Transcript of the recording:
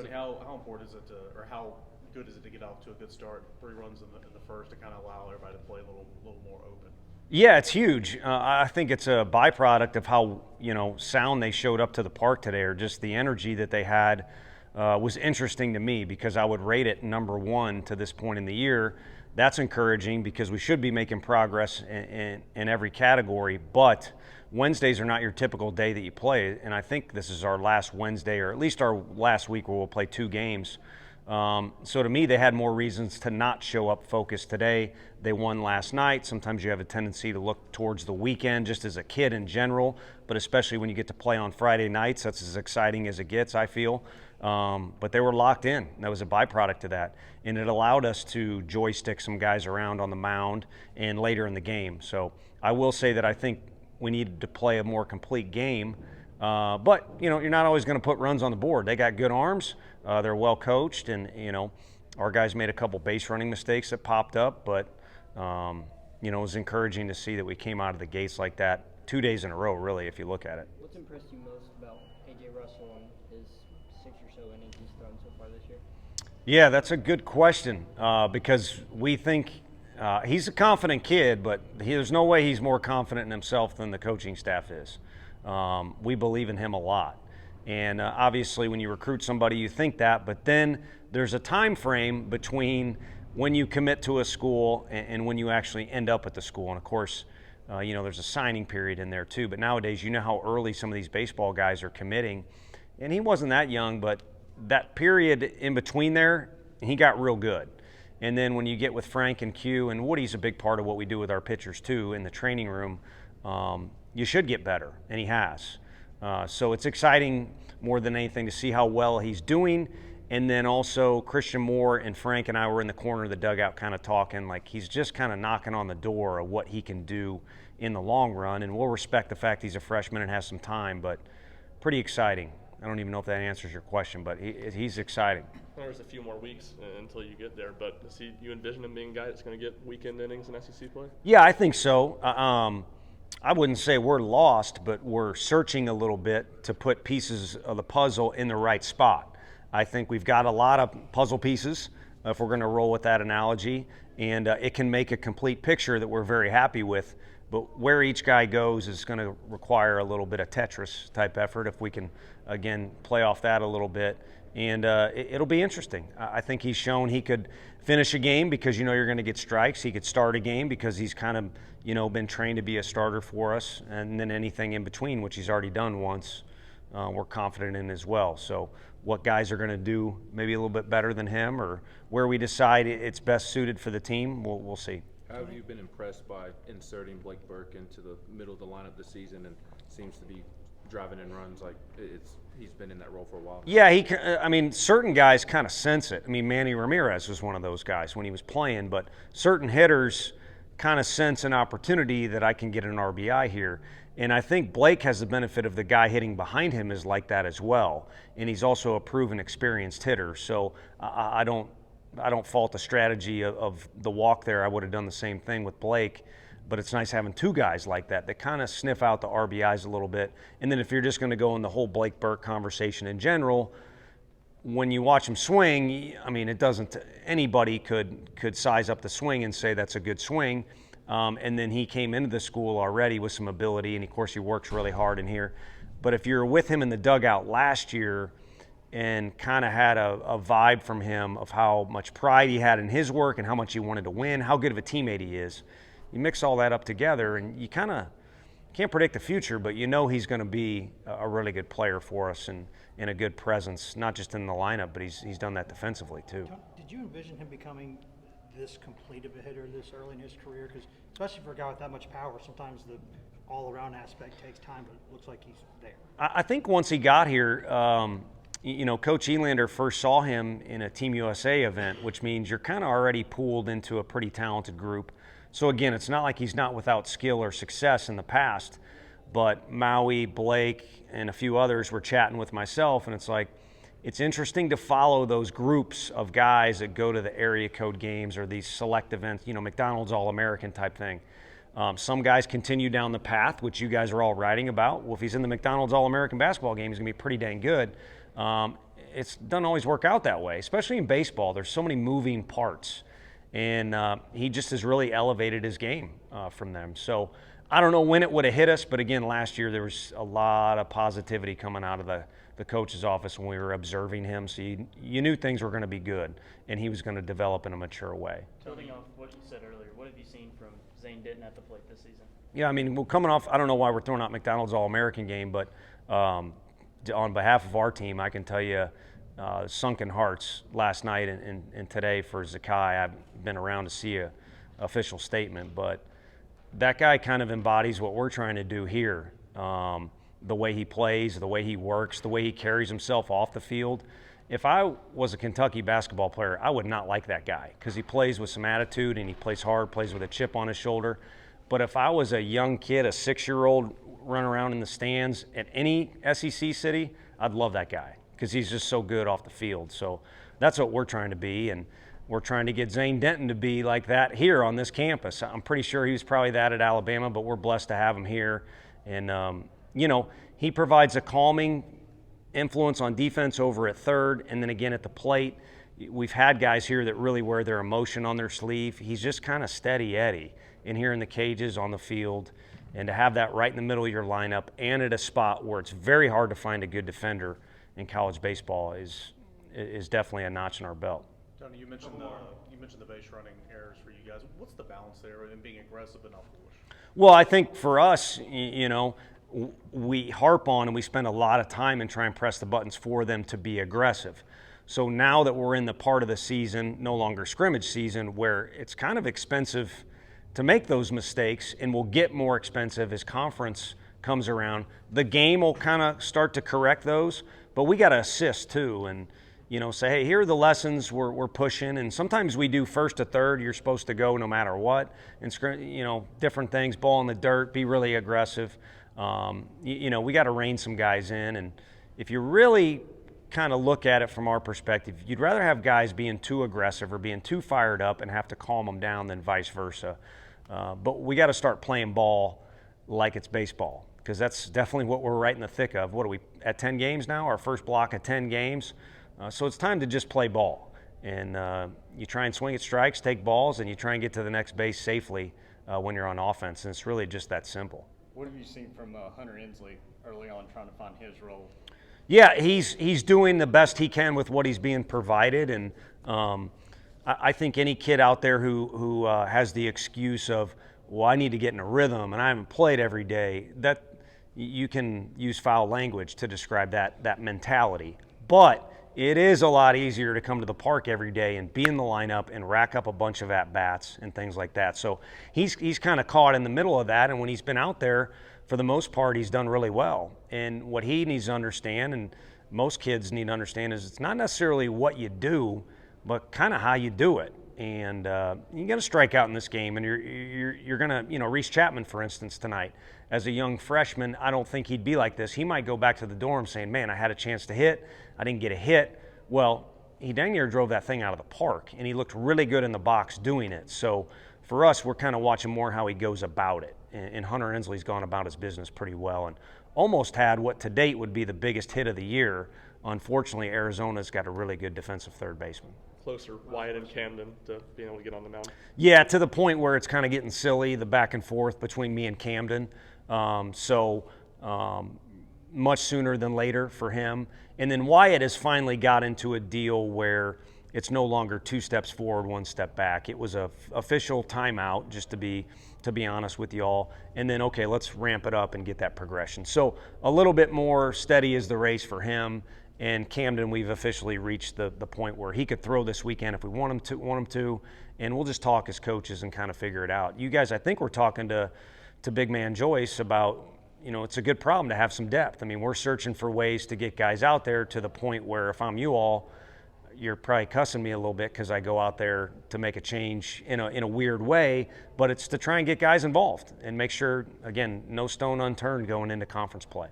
Tony, how important is it to, or how good is it to get off to a good start, 3 runs in the first to kind of allow everybody to play a little more open? Yeah, it's huge. I think it's a byproduct of how sound they showed up to the park today, or just the energy that they had was interesting to me, because I would rate it number 1 to this point in the year. That's encouraging because we should be making progress in every category, but Wednesdays are not your typical day that you play, and I think this is our last Wednesday, or at least our last week where we'll play 2 games. So to me, they had more reasons to not show up focused today. They won last night. Sometimes you have a tendency to look towards the weekend just as a kid in general, but especially when you get to play on Friday nights, that's as exciting as it gets, I feel. But they were locked in. That was a byproduct of that. And it allowed us to joystick some guys around on the mound and later in the game. So I will say that I think we needed to play a more complete game. But, you're not always going to put runs on the board. They got good arms. They're well coached, and, our guys made a couple base running mistakes that popped up, but, it was encouraging to see that we came out of the gates like that 2 days in a row, really, if you look at it. What's impressed you most about A.J. Russell and his 6 or so innings he's thrown so far this year? Yeah, that's a good question, because we think he's a confident kid, but there's no way he's more confident in himself than the coaching staff is. We believe in him a lot. And obviously when you recruit somebody, you think that, but then there's a time frame between when you commit to a school and when you actually end up at the school. And of course, there's a signing period in there too. But nowadays, how early some of these baseball guys are committing. And he wasn't that young, but that period in between there, he got real good. And then when you get with Frank and Q, and Woody's a big part of what we do with our pitchers too in the training room, you should get better, and he has. So it's exciting more than anything to see how well he's doing. And then also Christian Moore and Frank and I were in the corner of the dugout kind of talking, like he's just kind of knocking on the door of what he can do in the long run. And we'll respect the fact he's a freshman and has some time, but pretty exciting. I don't even know if that answers your question, but he's exciting. There's a few more weeks until you get there, but you envision him being a guy that's going to get weekend innings in SEC play? Yeah, I think so. I wouldn't say we're lost, but we're searching a little bit to put pieces of the puzzle in the right spot. I think we've got a lot of puzzle pieces, if we're going to roll with that analogy, and it can make a complete picture that we're very happy with. But where each guy goes is going to require a little bit of Tetris type effort if we can, again, play off that a little bit. And it'll be interesting. I think he's shown he could finish a game because you're going to get strikes. He could start a game because he's kind of been trained to be a starter for us. And then anything in between, which he's already done once, we're confident in as well. So what guys are going to do maybe a little bit better than him, or where we decide it's best suited for the team, we'll see. How have you been impressed by inserting Blake Burke into the middle of the lineup this season, and seems to be driving in runs like he's been in that role for a while? Yeah, certain guys kind of sense it. Manny Ramirez was one of those guys when he was playing, but certain hitters kind of sense an opportunity that I can get an RBI here. And I think Blake has the benefit of the guy hitting behind him is like that as well. And he's also a proven, experienced hitter. So I don't fault the strategy of the walk there. I would have done the same thing with Blake. But it's nice having 2 guys like that kind of sniff out the RBIs a little bit. And then if you're just going to go in the whole Blake Burke conversation in general, when you watch him swing, it doesn't. Anybody could size up the swing and say that's a good swing. And then he came into the school already with some ability, and of course he works really hard in here. But if you're with him in the dugout last year and kind of had a vibe from him of how much pride he had in his work and how much he wanted to win, how good of a teammate he is, you mix all that up together and you kind of can't predict the future, but he's going to be a really good player for us and a good presence, not just in the lineup, but he's done that defensively too. Did you envision him becoming this complete of a hitter this early in his career? Because especially for a guy with that much power, sometimes the all-around aspect takes time, but it looks like he's there. I think once he got here, Coach Elander first saw him in a Team USA event, which means you're kind of already pooled into a pretty talented group. So again, it's not like he's not without skill or success in the past, but Maui, Blake, and a few others were chatting with myself, and it's like, it's interesting to follow those groups of guys that go to the area code games or these select events, McDonald's All-American type thing. Some guys continue down the path, which you guys are all writing about. Well, if he's in the McDonald's All-American basketball game, he's going to be pretty dang good. it's doesn't always work out that way, especially in baseball. There's so many moving parts, and he just has really elevated his game from them. So I don't know when it would have hit us, but again, last year there was a lot of positivity coming out of the coach's office when we were observing him. So you knew things were going to be good, and he was going to develop in a mature way. Building off what you said earlier, what have you seen from Zane Denton at the plate this season? Yeah, I mean, we're coming off, I don't know why we're throwing out McDonald's All-American game, but on behalf of our team, I can tell you sunken hearts last night and today for Zakai. I've been around to see a official statement, but that guy kind of embodies what we're trying to do here. The way he plays, the way he works, the way he carries himself off the field. If I was a Kentucky basketball player, I would not like that guy because he plays with some attitude and he plays hard, plays with a chip on his shoulder. But if I was a young kid, a 6-year-old running around in the stands at any SEC city, I'd love that guy because he's just so good off the field. So that's what we're trying to be, and we're trying to get Zane Denton to be like that here on this campus. I'm pretty sure he was probably that at Alabama, but we're blessed to have him here. And, he provides a calming influence on defense over at third and then again at the plate. We've had guys here that really wear their emotion on their sleeve. He's just kind of steady Eddie in here in the cages on the field. And to have that right in the middle of your lineup and at a spot where it's very hard to find a good defender in college baseball is definitely a notch in our belt. Tony, you mentioned the base running errors for you guys. What's the balance there in being aggressive but not foolish? Well, I think for us, we harp on and we spend a lot of time and try and press the buttons for them to be aggressive. So now that we're in the part of the season, no longer scrimmage season, where it's kind of expensive to make those mistakes and will get more expensive as conference comes around, the game will kind of start to correct those, but we got to assist too and say, hey, here are the lessons we're pushing. And sometimes we do first to third. You're supposed to go no matter what. And, different things, ball in the dirt, be really aggressive. We got to rein some guys in. And if you really kind of look at it from our perspective, you'd rather have guys being too aggressive or being too fired up and have to calm them down than vice versa. But we got to start playing ball like it's baseball because that's definitely what we're right in the thick of. What are we, at 10 games now? Our first block of 10 games. So it's time to just play ball. And you try and swing at strikes, take balls, and you try and get to the next base safely when you're on offense. And it's really just that simple. What have you seen from Hunter Inslee early on trying to find his role? Yeah, he's doing the best he can with what he's being provided. And I think any kid out there who has the excuse of, well, I need to get in a rhythm and I haven't played every day, that you can use foul language to describe that mentality. But it is a lot easier to come to the park every day and be in the lineup and rack up a bunch of at-bats and things like that. So he's kind of caught in the middle of that, and when he's been out there, for the most part, he's done really well. And what he needs to understand, and most kids need to understand, is it's not necessarily what you do, but kind of how you do it. And you got to strike out in this game, and you're going to, Reese Chapman, for instance, tonight, as a young freshman, I don't think he'd be like this. He might go back to the dorm saying, man, I had a chance to hit. I didn't get a hit. Well, he dang near drove that thing out of the park, and he looked really good in the box doing it. So for us, we're kind of watching more how he goes about it. And Hunter Inslee's gone about his business pretty well and almost had what to date would be the biggest hit of the year. Unfortunately, Arizona's got a really good defensive third baseman. Closer, Wyatt and Camden, to being able to get on the mound? Yeah, to the point where it's kind of getting silly, the back and forth between me and Camden. Much sooner than later for him. And then Wyatt has finally got into a deal where it's no longer 2 steps forward, 1 step back. It was a official timeout, just to be honest with y'all. And then, okay, let's ramp it up and get that progression. So a little bit more steady is the race for him. And Camden, we've officially reached the point where he could throw this weekend if we want him to, and we'll just talk as coaches and kind of figure it out. You guys, I think we're talking to big man Joyce about, it's a good problem to have some depth. I mean, we're searching for ways to get guys out there to the point where if I'm you all, you're probably cussing me a little bit because I go out there to make a change in a weird way, but it's to try and get guys involved and make sure, again, no stone unturned going into conference play.